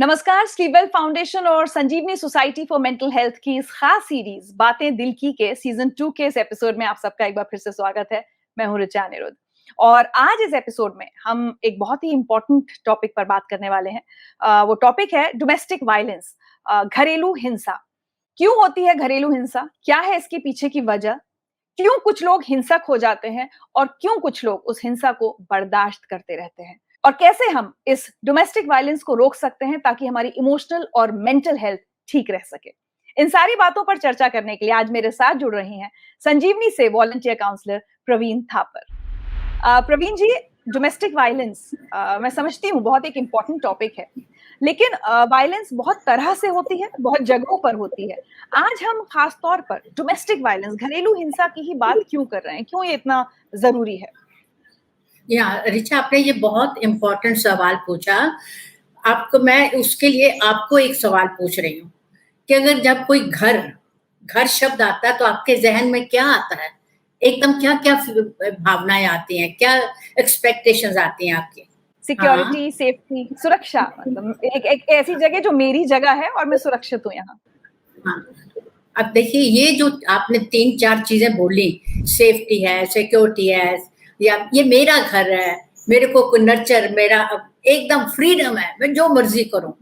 नमस्कार। स्टीवेल फाउंडेशन और संजीवनी society for mental health की इस खास सीरीज बातें दिल की के सीजन 2 के इस एपिसोड में आप सबका एक बार फिर से स्वागत है। मैं हूं ऋचा अनिरुद्ध और आज इस एपिसोड में हम एक बहुत ही इंपॉर्टेंट टॉपिक पर बात करने वाले हैं। वो टॉपिक है डोमेस्टिक वायलेंस, घरेलू हिंसा। क्यों होती है घरेलू हिंसा, क्या है इसके पीछे की वजह, क्यों कुछ लोग हिंसक हो जाते हैं और क्यों कुछ लोग उस हिंसा को बर्दाश्त करते रहते हैं, और कैसे हम इस डोमेस्टिक वायलेंस को रोक सकते हैं ताकि हमारी इमोशनल और मेंटल हेल्थ ठीक रह सके। इन सारी बातों पर चर्चा करने के लिए आज मेरे साथ जुड़ रही हैं संजीवनी से वॉलंटियर काउंसलर प्रवीण थापर। प्रवीण जी, डोमेस्टिक वायलेंस मैं समझती हूँ बहुत एक इम्पॉर्टेंट टॉपिक है, लेकिन वायलेंस बहुत तरह से होती है, बहुत जगहों पर होती है। आज हम खास तौर पर डोमेस्टिक वायलेंस, घरेलू हिंसा की ही बात क्यों कर रहे हैं, क्यों ये इतना जरूरी है? रिचा, आपने ये बहुत इम्पोर्टेंट सवाल पूछा। आपको मैं उसके लिए आपको एक सवाल पूछ रही हूँ कि अगर जब कोई घर घर शब्द आता है तो आपके जहन में क्या आता है? एकदम क्या क्या भावनाएं आती हैं, क्या एक्सपेक्टेशंस आती हैं आपकी? सिक्योरिटी, सेफ्टी, सुरक्षा, मतलब एक ऐसी जगह जो मेरी जगह है और मैं सुरक्षित हूँ यहाँ। हाँ, अब देखिए, ये जो आपने 3-4 चीजें बोली, सेफ्टी है, सिक्योरिटी है, या ये मेरा घर है, मेरे को नर्चर, मेरा एकदम फ्रीडम है, मैं जो मर्जी करूं,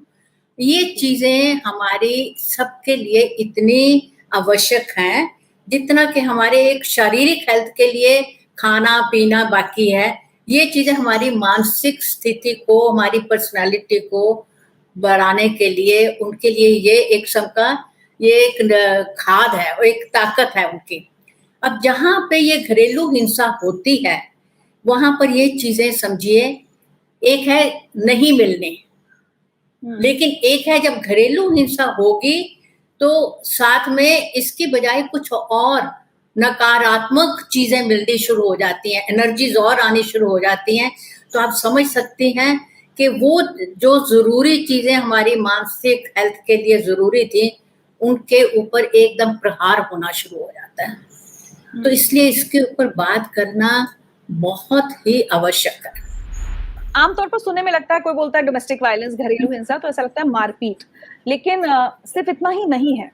ये चीजें हमारी सबके लिए इतनी आवश्यक हैं जितना कि हमारे एक शारीरिक हेल्थ के लिए खाना पीना बाकी है। ये चीजें हमारी मानसिक स्थिति को, हमारी पर्सनालिटी को बढ़ाने के लिए, उनके लिए ये एक किस्म का ये एक खाद है और एक ताकत है उनकी। अब जहां पे ये घरेलू हिंसा होती है वहां पर ये चीजें समझिए, एक है नहीं मिलने, लेकिन एक है जब घरेलू हिंसा होगी तो साथ में इसकी बजाय कुछ और नकारात्मक चीजें मिलनी शुरू हो जाती हैं, एनर्जीज और आनी शुरू हो जाती हैं। तो आप समझ सकते हैं कि वो जो जरूरी चीजें हमारी मानसिक हेल्थ के लिए जरूरी थी, उनके ऊपर एकदम प्रहार होना शुरू हो जाता है। तो इसलिए इसके ऊपर बात करना बहुत ही आवश्यक है। आमतौर पर सुनने में लगता है, कोई बोलता है डोमेस्टिक वायलेंस, घरेलू हिंसा, तो ऐसा लगता है मारपीट, लेकिन सिर्फ इतना ही नहीं है।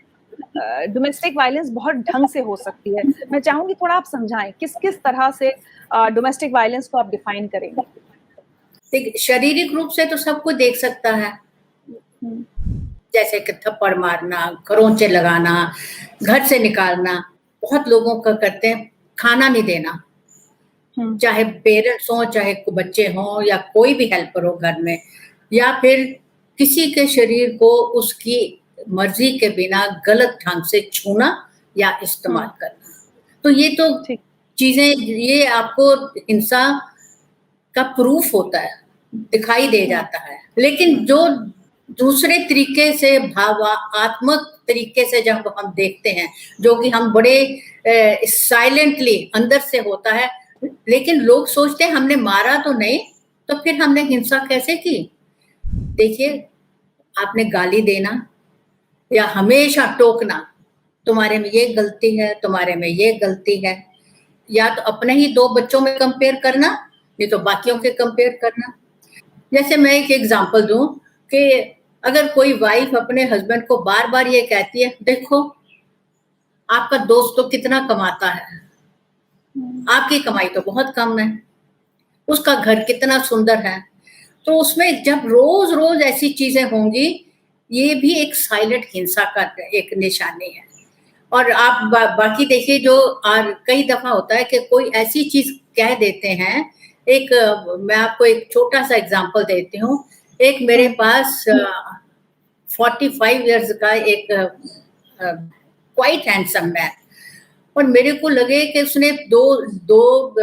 डोमेस्टिक वायलेंस बहुत ढंग से हो सकती है। मैं चाहूंगी थोड़ा आप समझाएं किस किस तरह से डोमेस्टिक वायलेंस को आप डिफाइन करेंगे। देखिए, शारीरिक रूप से तो सबको देख सकता है, जैसे कि थप्पड़ मारना, खरोंचे लगाना, घर से निकालना, बहुत लोगों का करते हैं, खाना नहीं देना, चाहे पेरेंट्स हो, चाहे बच्चे हों, या कोई भी हेल्पर हो घर में, या फिर किसी के शरीर को उसकी मर्जी के बिना गलत ढंग से छूना या इस्तेमाल करना। तो ये तो चीजें, ये आपको हिंसा का प्रूफ होता है, दिखाई दे जाता है। लेकिन जो दूसरे तरीके से, भावात्मक तरीके से जब हम देखते हैं, जो कि हम बड़े साइलेंटली अंदर से होता है, लेकिन लोग सोचते हैं हमने मारा तो नहीं, तो फिर हमने हिंसा कैसे की? देखिए, आपने गाली देना या हमेशा टोकना, तुम्हारे में ये गलती है, तुम्हारे में ये गलती है, या तो अपने ही 2 बच्चों में कंपेयर करना, नहीं तो बाकियों के कंपेयर करना। जैसे मैं एक एग्जांपल दूं कि अगर कोई वाइफ अपने हस्बैंड को बार बार ये कहती है, देखो आपका दोस्त तो कितना कमाता है, आपकी कमाई तो बहुत कम है, उसका घर कितना सुंदर है, तो उसमें जब रोज रोज ऐसी चीजें होंगी, ये भी एक साइलेंट हिंसा का एक निशानी है। और आप बाकी देखिए, जो कई दफा होता है कि कोई ऐसी चीज कह देते हैं। मैं आपको एक छोटा सा एग्जांपल देती हूँ। एक मेरे पास 45 इयर्स का एक क्वाइट हैंडसम मैन, और मेरे को लगे कि उसने दो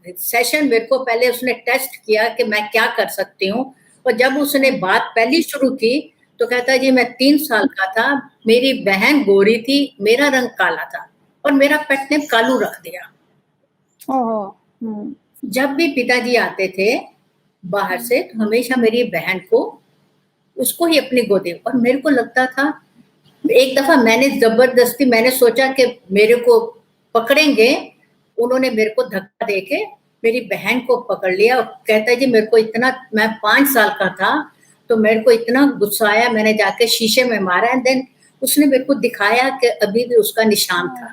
सेशन मेरे को पहले उसने टेस्ट किया कि मैं क्या कर सकती हूँ। और जब उसने बात पहली शुरू की तो कहता जी, मैं 3 साल का था, मेरी बहन गोरी थी, मेरा रंग काला था, और मेरा पेट ने कालू रख दिया। जब भी पिताजी आते थे बाहर से, तो हमेशा मेरी बहन को, उसको ही अपनी गोदी, और मेरे को लगता था, एक दफा मैंने जबरदस्ती, मैंने सोचा कि मेरे को पकड़ेंगे, उन्होंने मेरे को धक्का देके मेरी बहन को पकड़ लिया और कहता है जी, मेरे को इतना, मैं 5 साल का था तो मेरे को इतना गुस्सा आया, मैंने जाके शीशे में मारा एंड देन उसने मेरे को दिखाया कि अभी भी उसका निशान था।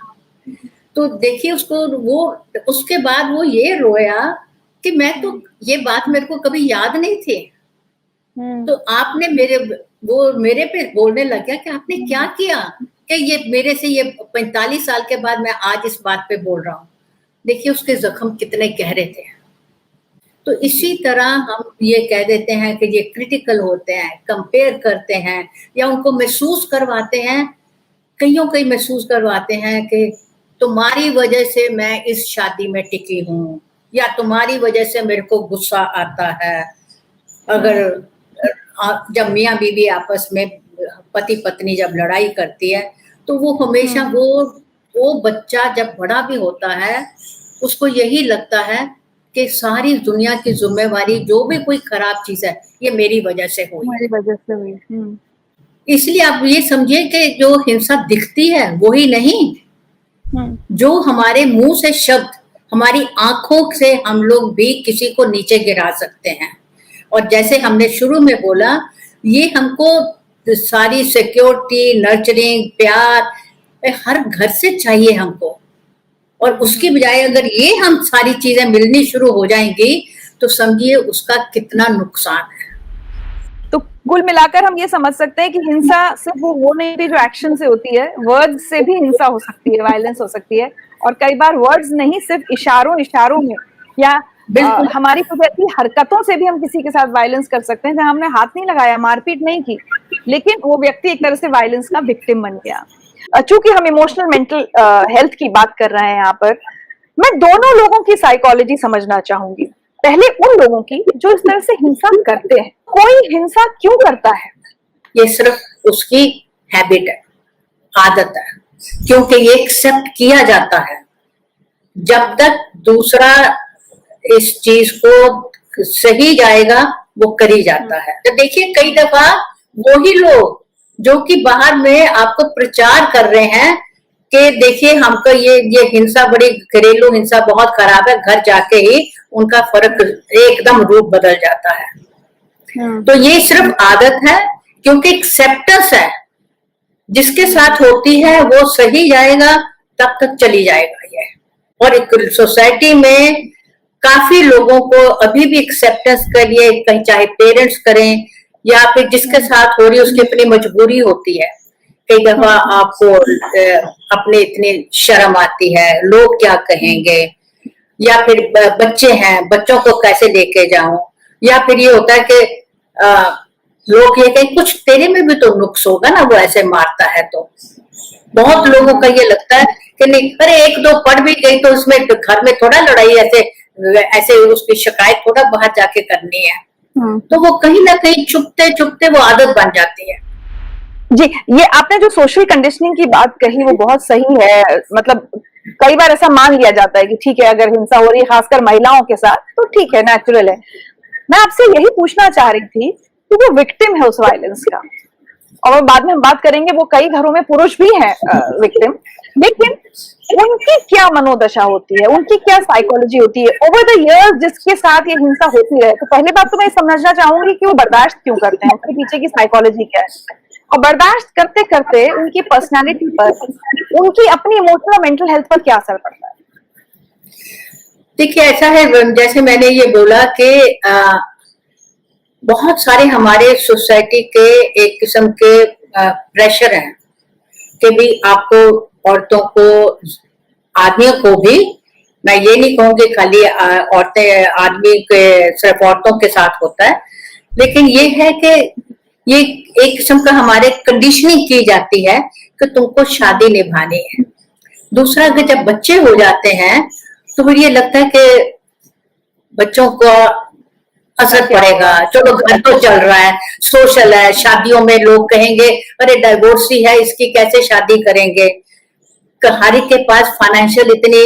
तो देखिए उसको, वो उसके बाद वो ये रोया कि मैं तो, ये बात मेरे को कभी याद नहीं थी, तो आपने मेरे पे बोलने लग गया कि आपने क्या किया, कि ये मेरे से, ये 45 साल के बाद मैं आज इस बात पे बोल रहा हूँ। देखिए उसके जख्म कितने गहरे थे। तो इसी तरह हम ये कह देते हैं कि ये क्रिटिकल होते हैं, कंपेयर करते हैं, या उनको महसूस करवाते हैं, कई महसूस करवाते हैं कि तुम्हारी वजह से मैं इस शादी में टिकी हूँ, या तुम्हारी वजह से मेरे को गुस्सा आता है। अगर जब मियाँ बीवी आपस में, पति पत्नी जब लड़ाई करती है, तो वो हमेशा वो बच्चा जब बड़ा भी होता है उसको यही लगता है कि सारी दुनिया की जिम्मेवारी, जो भी कोई खराब चीज है, ये मेरी वजह से हुई। इसलिए आप ये समझिए कि जो हिंसा दिखती है वही नहीं, जो हमारे मुंह से शब्द, हमारी आंखों से हम लोग भी किसी को नीचे गिरा सकते हैं। और जैसे हमने शुरू में बोला, ये हमको सारी सिक्योरिटी, नर्चरिंग, प्यार हर घर से चाहिए हमको, और उसकी बजाय अगर ये हम सारी चीजें मिलनी शुरू हो जाएंगी तो समझिए उसका कितना नुकसान है। तो कुल मिलाकर हम ये समझ सकते हैं कि हिंसा सिर्फ वो नहीं भी जो एक्शन से होती है, वर्ड्स से भी हिंसा हो सकती है, वायलेंस हो सकती है, और कई बार वर्ड्स नहीं, सिर्फ इशारों में या हमारी कुछ ऐसी हरकतों से भी हम किसी के साथ वायलेंस कर सकते हैं, जहां हमने हाथ नहीं लगाया, मारपीट नहीं की, लेकिन वो व्यक्ति एक तरह से वायलेंस का विक्टिम बन गया। चूंकि हम इमोशनल मेंटल हेल्थ की बात कर रहे हैं यहाँ पर, मैं दोनों लोगों की साइकोलॉजी समझना चाहूंगी। पहले उन लोगों की जो इस तरह से हिंसा करते हैं। कोई हिंसा क्यों करता है? ये सिर्फ उसकी हैबिट है, आदत है, क्योंकि ये एक्सेप्ट किया जाता है। जब तक दूसरा इस चीज को सही जाएगा वो करी जाता है। तो देखिए कई दफा वही लोग जो कि बाहर में आपको प्रचार कर रहे हैं कि देखिए हमको ये हिंसा, बड़ी घरेलू हिंसा बहुत खराब है, घर जाके ही उनका फर्क एकदम रूप बदल जाता है। तो ये सिर्फ आदत है, क्योंकि एक्सेप्टेंस है, जिसके साथ होती है वो सही जाएगा, तब तक चली जाएगा ये। और एक सोसाइटी में काफी लोगों को अभी भी एक्सेप्टेंस के लिए, कहीं चाहे पेरेंट्स करें या फिर जिसके साथ हो रही उसकी अपनी मजबूरी होती है। कई दफा आपको अपने इतनी शर्म आती है, लोग क्या कहेंगे, या फिर बच्चे हैं, बच्चों को कैसे लेके जाऊं, या फिर ये होता है कि लोग ये कहें कुछ तेरे में भी तो नुक्स होगा ना, वो ऐसे मारता है। तो बहुत लोगों का ये लगता है कि नहीं, अरे एक दो पढ़ भी गई तो उसमें घर में थोड़ा लड़ाई ऐसे उसकी शिकायत थोड़ा बाहर जाके करनी है। तो वो कहीं ना कहीं चुपते चुपते वो आदत बन जाती है। जी, ये आपने जो सोशल कंडीशनिंग की बात कही वो बहुत सही है। मतलब कई बार ऐसा मान लिया जाता है कि ठीक है, अगर हिंसा हो रही है खासकर महिलाओं के साथ तो ठीक है, नेचुरल है। मैं आपसे यही पूछना चाह रही थी कि वो विक्टिम है उस वायलेंस का, और बाद में हम बात करेंगे वो कई घरों में पुरुष भी हैं विक्टिम, लेकिन उनकी क्या मनोदशा होती है, उनकी क्या साइकोलॉजी होती है ओवर द इयर्स जिसके साथ ये हिंसा होती है। तो पहले बात तो मैं समझना चाहूंगी कि वो बर्दाश्त क्यों करते हैं, उसके पीछे की साइकोलॉजी क्या है, और बर्दाश्त करते करते उनकी पर्सनालिटी पर, उनकी अपनी इमोशनल मेंटल हेल्थ पर क्या असर पड़ता है? देखिए ऐसा है, जैसे मैंने ये बोला कि बहुत सारे हमारे सोसाइटी के एक किस्म के प्रेशर हैं कि भी आपको, औरतों को, आदमियों को भी, मैं ये नहीं कहूंगी खाली औरतें आदमी के, सिर्फ औरतों के साथ होता है, लेकिन ये है कि ये एक किस्म का हमारे कंडीशनिंग की जाती है कि तुमको शादी निभानी है। दूसरा, कि जब बच्चे हो जाते हैं तो फिर ये लगता है कि बच्चों को असर पड़ेगा, चलो घर तो चल रहा है, सोशल है, शादियों में लोग कहेंगे अरे डाइवोर्सी है, इसकी कैसे शादी करेंगे, हर एक के पास फाइनेंशियल इतनी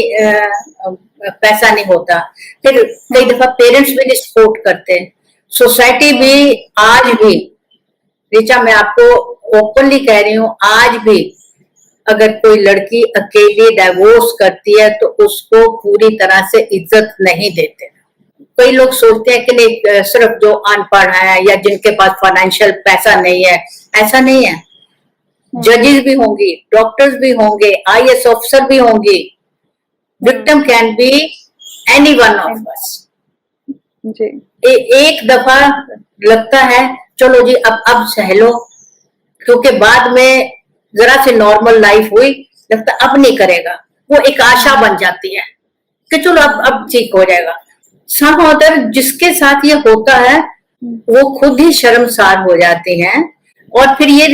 पैसा नहीं होता। फिर कई दफा पेरेंट्स भी नहीं सपोर्ट करते, सोसाइटी भी आज भी, ऋचा मैं आपको ओपनली कह रही हूँ, आज भी अगर कोई लड़की अकेली डाइवोर्स करती है तो उसको पूरी तरह से इज्जत नहीं देते। कई लोग सोचते हैं कि नहीं सिर्फ जो अनपढ़ है या जिनके पास फाइनेंशियल पैसा नहीं है, ऐसा नहीं है। जजेस भी होंगी, डॉक्टर्स भी होंगे, आईएएस ऑफिसर भी होंगी। Victim can be any one of us. एक दफा लगता है चलो जी अब सह लो, क्योंकि बाद में जरा से नॉर्मल लाइफ हुई, लगता अब नहीं करेगा, वो एक आशा बन जाती है कि चलो अब ठीक हो जाएगा। सम अदर जिसके साथ ये होता है वो खुद ही शर्मसार हो जाते हैं, और फिर ये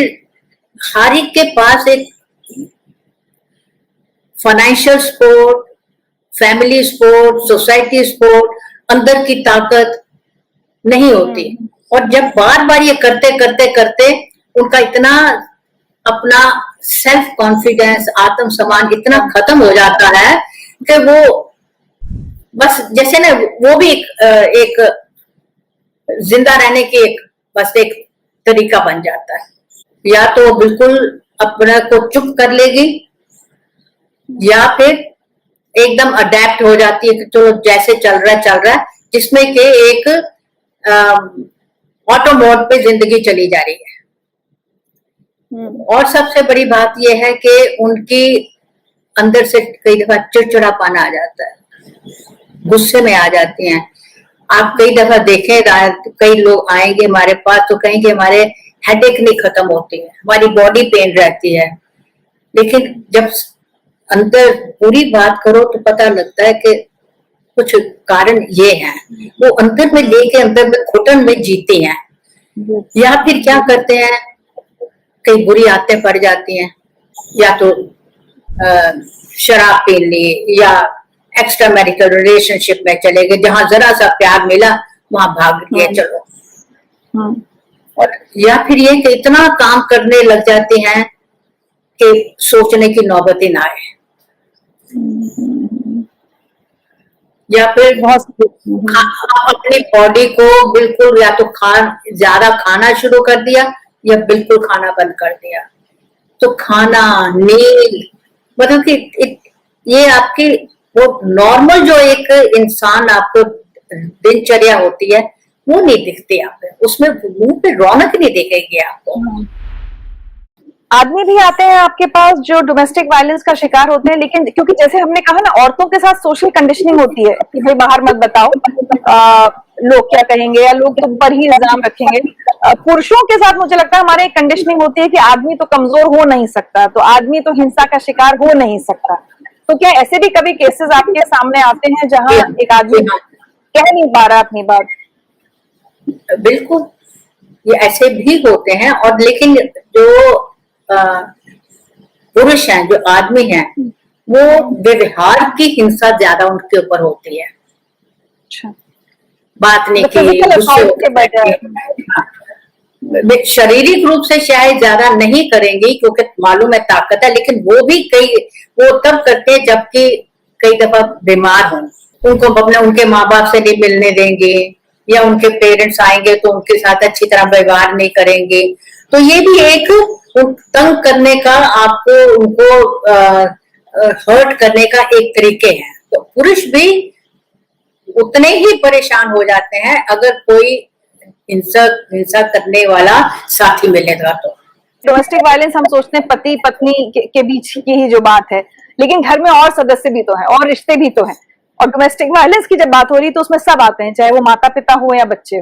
हर एक के पास एक financial support, family support, society support, अंदर की ताकत नहीं होती। और जब बार बार ये करते करते करते उनका इतना अपना सेल्फ कॉन्फिडेंस, आत्मसम्मान इतना खत्म हो जाता है कि वो बस जैसे ना वो भी एक जिंदा रहने की बस एक तरीका बन जाता है। या तो बिल्कुल अपने को चुप कर लेगी, या फिर एकदम अडेप्ट हो जाती है कि चलो जैसे चल रहा है, जिसमें कि एक ऑटो मोड पे जिंदगी चली जा रही है। और सबसे बड़ी बात यह है कि उनकी अंदर से कई दफा चिड़चिड़ापन आ जाता है, गुस्से में आ जाती हैं। आप कई दफा देखें, कई लोग आएंगे हमारे पास तो कहेंगे हमारे हेडेक नहीं खत्म होती है, हमारी बॉडी पेन रहती है, लेकिन जब अंदर पूरी बात करो तो पता लगता है कि कुछ कारण ये है, वो अंदर में लेके अंदर में घुटन में जीते हैं। या फिर क्या करते हैं, कई बुरी आदतें पड़ जाती हैं, या तो शराब पी ली, या एक्स्ट्रा मैरिटल रिलेशनशिप में चले गए, जहां जरा सा प्यार मिला वहां भाग गए चलो। और या फिर ये कि इतना काम करने लग जाते हैं कि सोचने की नौबत ही ना आए। या फिर अपनी बॉडी को बिल्कुल या तो ज्यादा खाना शुरू कर दिया या बिल्कुल खाना बंद कर दिया। तो खाना, नींद, मतलब कि ये आपकी वो नॉर्मल जो एक इंसान आपको दिनचर्या होती है वो नहीं दिखती आप पे, उसमें मुंह पे रौनक नहीं दिखेगी आपको। आदमी भी आते हैं आपके पास जो डोमेस्टिक वायलेंस का शिकार होते हैं, लेकिन क्योंकि जैसे हमने कहा ना, औरतों के साथ सोशल कंडीशनिंग होती है कि भाई बाहर मत बताओ, लोग क्या कहेंगे, या लोग तुम पर ही इल्जाम रखेंगे। पुरुषों के साथ मुझे लगता है हमारे एक कंडीशनिंग होती है कि आदमी तो कमजोर हो नहीं सकता, तो आदमी तो हिंसा का शिकार हो नहीं सकता। तो क्या ऐसे भी कभी केसेस आपके सामने आते हैं जहां एक आदमी कह नहीं पा रहा अपनी बात? बिल्कुल, ये ऐसे भी होते हैं। और लेकिन जो पुरुष हैं, जो आदमी हैं, वो व्यवहार की हिंसा ज्यादा उनके ऊपर होती है। अच्छा। बात नहीं की, शारीरिक रूप से शायद ज्यादा नहीं करेंगी क्योंकि मालूम है ताकत है, लेकिन वो भी वो तब करते हैं जबकि कई दफा बीमार हों, उनको अपने उनके माँ बाप से नहीं मिलने देंगे, या उनके पेरेंट्स आएंगे तो उनके साथ अच्छी तरह व्यवहार नहीं करेंगे। तो ये भी एक तंग करने का, आपको उनको हर्ट करने का एक तरीके है। तो पुरुष भी उतने ही परेशान हो जाते हैं अगर कोई हिंसा करने वाला साथी मिलेगा। तो डोमेस्टिक वायलेंस हम सोचते हैं पति पत्नी के बीच की ही जो बात है, लेकिन घर में और सदस्य भी तो हैं और रिश्ते भी तो हैं। और डोमेस्टिक वायलेंस की जब बात हो रही तो उसमें सब आते हैं, चाहे वो माता पिता हो या बच्चे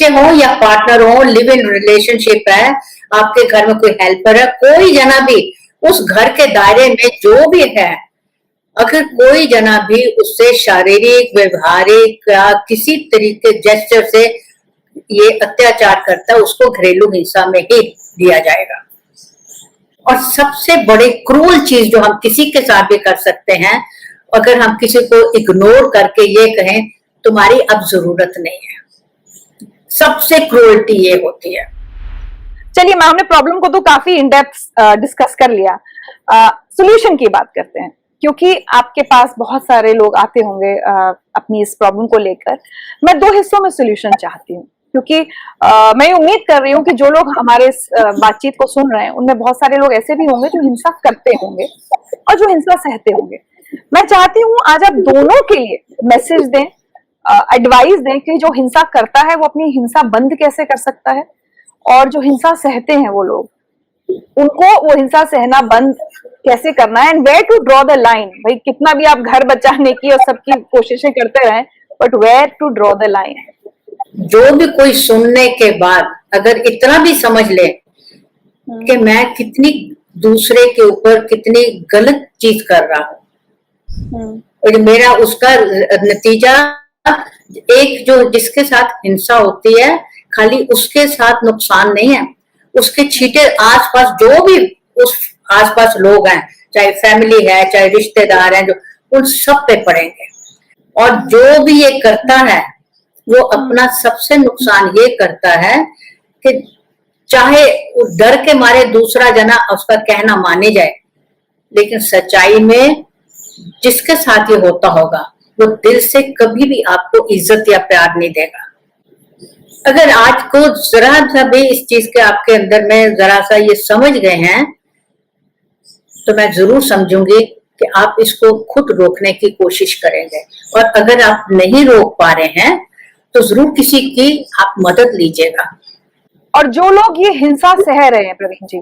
हो या पार्टनर हो, लिव इन रिलेशनशिप है, आपके घर में कोई हेल्पर है, कोई जना भी उस घर के दायरे में जो भी है, अगर कोई जना भी उससे शारीरिक, व्यवहारिक या किसी तरीके जेस्चर से ये अत्याचार करता है, उसको घरेलू हिंसा में ही दिया जाएगा। और सबसे बड़ी क्रूल चीज जो हम किसी के साथ भी कर सकते हैं, अगर हम किसी को इग्नोर करके ये कहें तुम्हारी अब जरूरत नहीं है, सबसे क्रूरटी ये होती है। चलिए मैम, हमने प्रॉब्लम को तो काफी इन डेप्थ डिस्कस कर लिया, सॉल्यूशन की बात करते हैं, क्योंकि आपके पास बहुत सारे लोग आते होंगे अपनी इस प्रॉब्लम को लेकर। मैं 2 हिस्सों में सॉल्यूशन चाहती हूँ, क्योंकि मैं उम्मीद कर रही हूँ कि जो लोग हमारे इस बातचीत को सुन रहे हैं उनमें बहुत सारे लोग ऐसे भी होंगे जो हिंसा करते होंगे और जो हिंसा सहते होंगे। मैं चाहती हूँ आज आप दोनों के लिए मैसेज दें, एडवाइस दें कि जो हिंसा करता है वो अपनी हिंसा बंद कैसे कर सकता है, और जो हिंसा सहते हैं वो लोग, उनको वो हिंसा सहना बंद कैसे करना है, and where to draw the line. भाई कितना भी आप घर बचाने की और सबकी कोशिशें करते रहें, but where to draw the line. जो भी कोई सुनने के बाद अगर इतना भी समझ ले कि मैं कितनी दूसरे के ऊपर कितनी गलत चीज कर रहा हूँ, और मेरा उसका नतीजा एक जो जिसके साथ हिंसा होती है खाली उसके साथ नुकसान नहीं है, उसके छींटे आसपास जो भी उस आसपास लोग हैं, चाहे फैमिली है चाहे रिश्तेदार हैं, जो उन सब पे पड़ेंगे। और जो भी ये करता है वो अपना सबसे नुकसान ये करता है कि चाहे उस डर के मारे दूसरा जना उसका कहना माने जाए, लेकिन सच्चाई में जिसके साथ ये होता होगा वो दिल से कभी भी आपको इज्जत या प्यार नहीं देगा। अगर आज को जरा सा भी इस चीज के आपके अंदर में जरा सा ये समझ गए हैं, तो मैं जरूर समझूंगी कि आप इसको खुद रोकने की कोशिश करेंगे। और अगर आप नहीं रोक पा रहे हैं तो जरूर किसी की आप मदद लीजिएगा। और जो लोग ये हिंसा सह रहे हैं प्रवीण जी,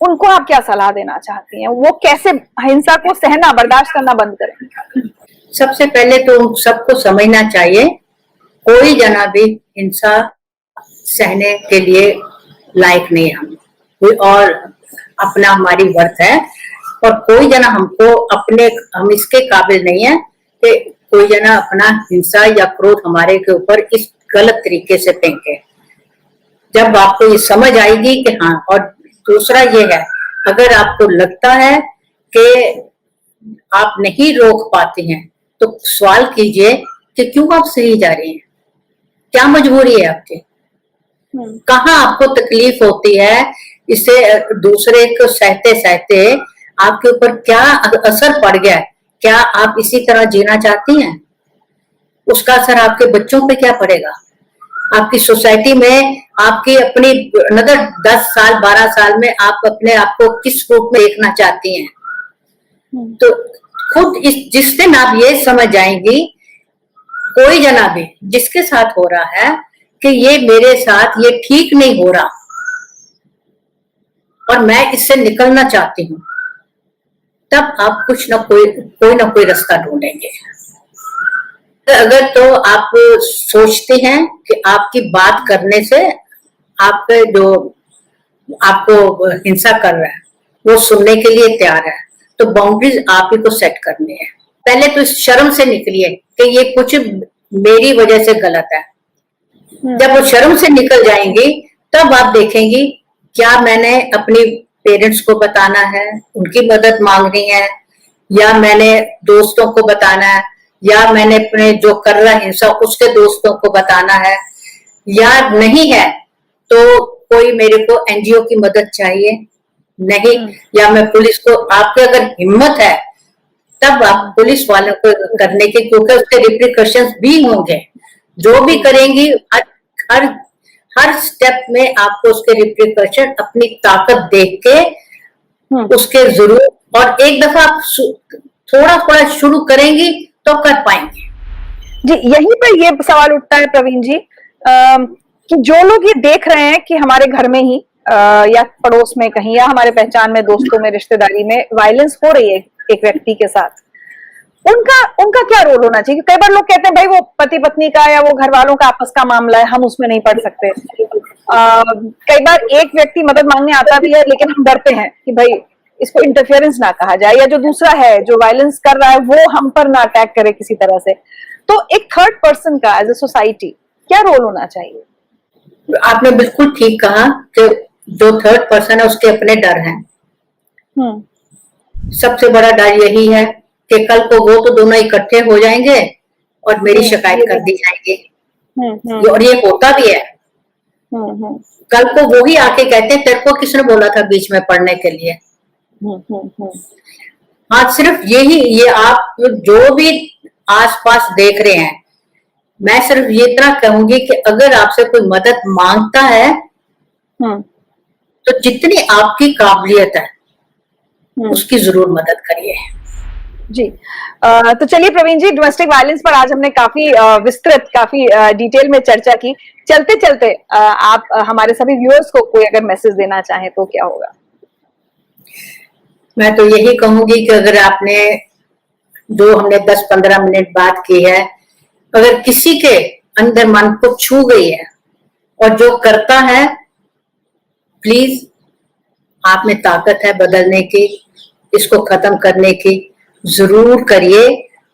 उनको आप क्या सलाह देना चाहती हैं? वो कैसे हिंसा को सहना, बर्दाश्त करना बंद करें? सबसे पहले तो सबको समझना चाहिए कोई जना भी हिंसा सहने के लिए लायक नहीं है। हम कोई और अपना हमारी वर्थ है, और कोई जना हम इसके काबिल नहीं है कि कोई जना अपना हिंसा या क्रोध हमारे के ऊपर इस गलत तरीके से फेंके। जब आपको ये समझ आएगी कि हाँ, और दूसरा ये है, अगर आपको लगता है कि आप नहीं रोक पाती हैं तो सवाल कीजिए कि क्यों आप सही जा रही हैं, क्या मजबूरी है आपकी, कहाँ आपको तकलीफ होती है, इससे दूसरे को सहते सहते आपके ऊपर क्या असर पड़ गया है, क्या आप इसी तरह जीना चाहती हैं? उसका असर आपके बच्चों पे क्या पड़ेगा, आपकी सोसाइटी में, आपकी अपनी अनदर 10 साल 12 साल में आप अपने आप को किस रूप में देखना चाहती हैं? तो खुद जिस दिन आप ये समझ जाएंगी, कोई जना भी जिसके साथ हो रहा है कि ये मेरे साथ ये ठीक नहीं हो रहा और मैं इससे निकलना चाहती हूँ, तब आप कोई ना कोई रास्ता ढूंढेंगे। अगर तो आप सोचते हैं कि आपकी बात करने से आपके जो आपको हिंसा कर रहा है वो सुनने के लिए तैयार है, तो बाउंड्रीज आप ही को सेट करनी है। पहले तो इस शर्म से निकलिए कि ये कुछ मेरी वजह से गलत है। जब वो शर्म से निकल जाएंगी तब आप देखेंगी क्या मैंने अपनी पेरेंट्स को बताना है, उनकी मदद मांगनी है, या मैंने दोस्तों को बताना है, या मैंने अपने जो कर रहा हिंसा उसके दोस्तों को बताना है, या नहीं है तो कोई मेरे को एनजीओ की मदद चाहिए, नहीं, या मैं पुलिस को, आपके अगर हिम्मत है तब आप पुलिस वालों को करने के, क्योंकि उसके रिप्रिकॉशंस भी होंगे। जो भी करेंगी हर स्टेप में आपको उसके रिप्रिकॉशन अपनी ताकत देख के उसके जरूर, और एक दफा आप थोड़ा थोड़ा शुरू करेंगी तो कर पाएंगे। जी, यहीं पर ये सवाल उठता है प्रवीण जी कि जो लोग ये देख रहे हैं कि हमारे घर में ही या पड़ोस में कहीं या हमारे पहचान में, दोस्तों में, रिश्तेदारी में वायलेंस हो रही है एक व्यक्ति के साथ, उनका क्या रोल होना चाहिए? कई बार लोग कहते हैं भाई वो पति पत्नी का या वो घर वालों का आपस का मामला है, हम उसमें नहीं पड़ सकते। कई बार एक व्यक्ति मदद मांगने आता भी है लेकिन हम डरते हैं कि भाई इसको इंटरफेरेंस ना कहा जाए, या जो दूसरा है जो वायलेंस कर रहा है वो हम पर ना अटैक करे किसी तरह से। तो एक थर्ड पर्सन का एज ए सोसाइटी क्या रोल होना चाहिए? आपने बिल्कुल ठीक कहा कि जो थर्ड पर्सन है उसके अपने डर हैं। सबसे बड़ा डर यही है कि कल को वो तो दोनों इकट्ठे हो जाएंगे और मेरी शिकायत कर दी जाएगी, और ये होता भी है। कल को वो ही आके कहते हैं तेरे को किसने बोला था बीच में पढ़ने के लिए। हाँ, सिर्फ ये आप जो भी आसपास देख रहे हैं, मैं सिर्फ ये इतना कहूंगी कि अगर आपसे कोई मदद मांगता है तो जितनी आपकी काबिलियत है उसकी जरूर मदद करिए। जी। तो चलिए प्रवीण जी, डोमेस्टिक वायलेंस पर आज हमने काफी विस्तृत, काफी डिटेल में चर्चा की। चलते चलते आप हमारे सभी व्यूअर्स को कोई अगर मैसेज देना चाहें तो क्या होगा? मैं तो यही कहूंगी कि अगर आपने जो हमने 10-15 मिनट बात की है, अगर किसी के अंदर मन को छू गई है और जो करता है, प्लीज आप में ताकत है बदलने की, इसको खत्म करने की, जरूर करिए।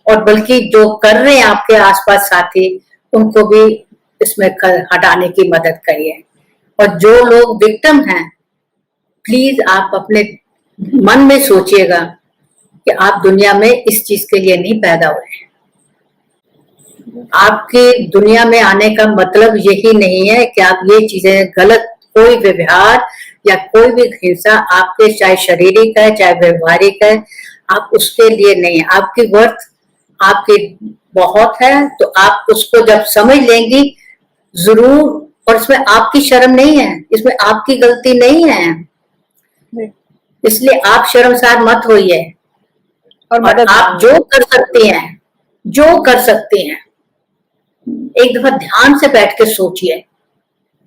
और बल्कि जो कर रहे हैं आपके आसपास साथी, उनको भी इसमें हटाने की मदद करिए। और जो लोग विक्टिम हैं, प्लीज आप अपने मन में सोचिएगा कि आप दुनिया में इस चीज के लिए नहीं पैदा हुए। आपके दुनिया में आने का मतलब यही नहीं है कि आप ये चीजें गलत, कोई व्यवहार या कोई भी हिंसा आपके, चाहे शारीरिक है चाहे व्यवहारिक है, आप उसके लिए नहीं। आपकी वर्थ आपकी बहुत है, तो आप उसको जब समझ लेंगी जरूर। और इसमें आपकी शर्म नहीं है, इसमें आपकी गलती नहीं है, इसलिए आप शर्मसार मत होइए। और आप जो कर सकती हैं, जो कर सकती हैं, एक दफा ध्यान से बैठ के सोचिए।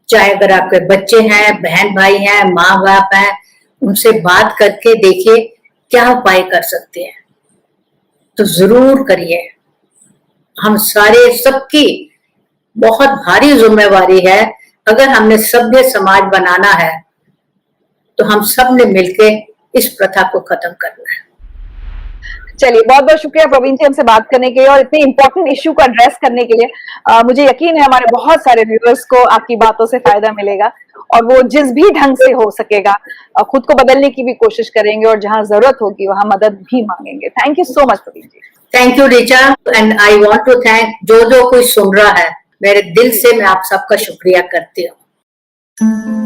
चाहे अगर आपके बच्चे हैं, बहन भाई हैं, माँ बाप हैं, उनसे बात करके देखिए क्या उपाय कर सकते हैं, तो जरूर करिए। हम सारे, सबकी बहुत भारी जिम्मेवारी है। अगर हमने सभ्य समाज बनाना है तो हम सब ने मिलके इस प्रथा को खत्म करना है। चलिए, बहुत बहुत शुक्रिया प्रवीण जी हमसे बात करने के लिए और इतने इंपॉर्टेंट इश्यू को एड्रेस करने के लिए। मुझे यकीन है हमारे बहुत सारे व्यूअर्स को आपकी बातों से फायदा मिलेगा और वो जिस भी ढंग से हो सकेगा खुद को बदलने की भी कोशिश करेंगे और जहां जरूरत होगी वहां मदद भी मांगेंगे। Thank you so much Praveen ji. Thank you Richa, and I want to thank जो कोई सुन रहा है, मेरे दिल से मैं आप सबका शुक्रिया करती हूँ।